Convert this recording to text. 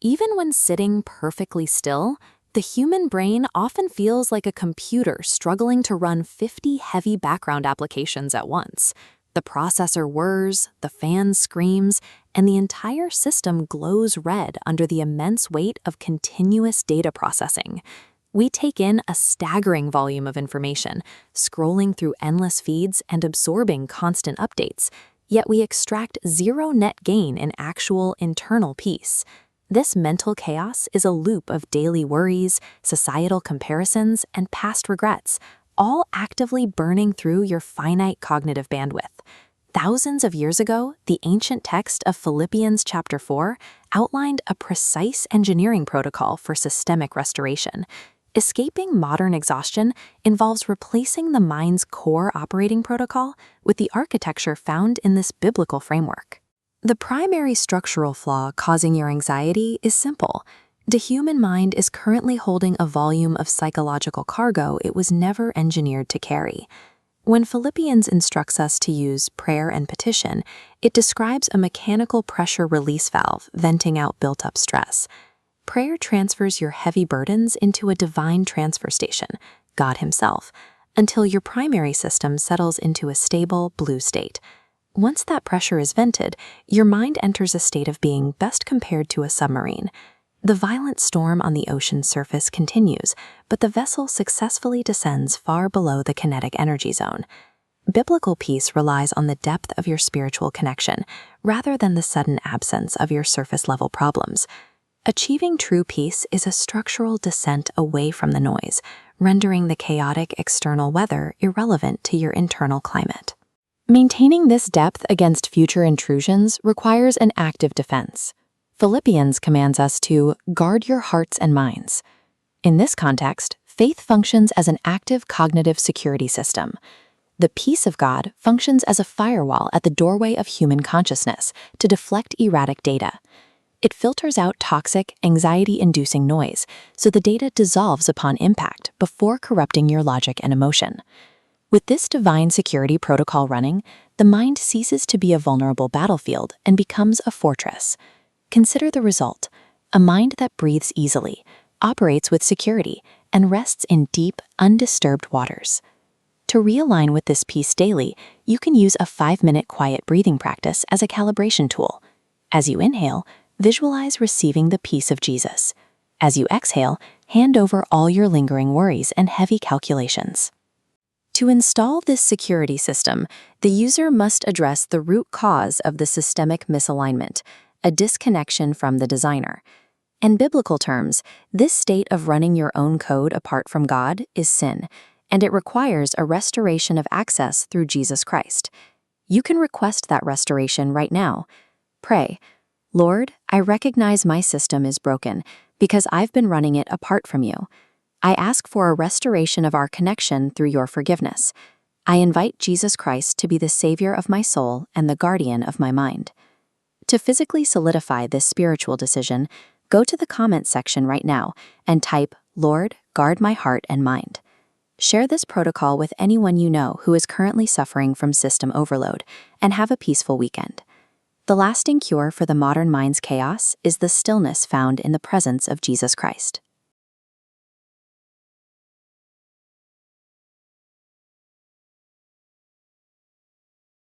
Even when sitting perfectly still, the human brain often feels like a computer struggling to run 50 heavy background applications at once. The processor whirs, the fan screams, and the entire system glows red under the immense weight of continuous data processing. We take in a staggering volume of information, scrolling through endless feeds and absorbing constant updates, yet we extract zero net gain in actual internal peace. This mental chaos is a loop of daily worries, societal comparisons, and past regrets, all actively burning through your finite cognitive bandwidth. Thousands of years ago, the ancient text of Philippians chapter 4 outlined a precise engineering protocol for systemic restoration. Escaping modern exhaustion involves replacing the mind's core operating protocol with the architecture found in this biblical framework. The primary structural flaw causing your anxiety is simple. The human mind is currently holding a volume of psychological cargo it was never engineered to carry. When Philippians instructs us to use prayer and petition, it describes a mechanical pressure release valve venting out built-up stress. Prayer transfers your heavy burdens into a divine transfer station, God Himself, until your primary system settles into a stable blue state. Once that pressure is vented, your mind enters a state of being best compared to a submarine. The violent storm on the ocean's surface continues, but the vessel successfully descends far below the kinetic energy zone. Biblical peace relies on the depth of your spiritual connection, rather than the sudden absence of your surface-level problems. Achieving true peace is a structural descent away from the noise, rendering the chaotic external weather irrelevant to your internal climate. Maintaining this depth against future intrusions requires an active defense. Philippians commands us to guard your hearts and minds. In this context, faith functions as an active cognitive security system. The peace of God functions as a firewall at the doorway of human consciousness to deflect erratic data. It filters out toxic, anxiety-inducing noise, so the data dissolves upon impact before corrupting your logic and emotion. With this divine security protocol running, the mind ceases to be a vulnerable battlefield and becomes a fortress. Consider the result: a mind that breathes easily, operates with security, and rests in deep, undisturbed waters. To realign with this peace daily, you can use a 5-minute quiet breathing practice as a calibration tool. As you inhale, visualize receiving the peace of Jesus. As you exhale, hand over all your lingering worries and heavy calculations. To install this security system, the user must address the root cause of the systemic misalignment, a disconnection from the designer. In biblical terms, this state of running your own code apart from God is sin, and it requires a restoration of access through Jesus Christ. You can request that restoration right now. Pray, Lord, I recognize my system is broken because I've been running it apart from you. I ask for a restoration of our connection through your forgiveness. I invite Jesus Christ to be the Savior of my soul and the guardian of my mind. To physically solidify this spiritual decision, go to the comments section right now and type, Lord, guard my heart and mind. Share this protocol with anyone you know who is currently suffering from system overload, and have a peaceful weekend. The lasting cure for the modern mind's chaos is the stillness found in the presence of Jesus Christ.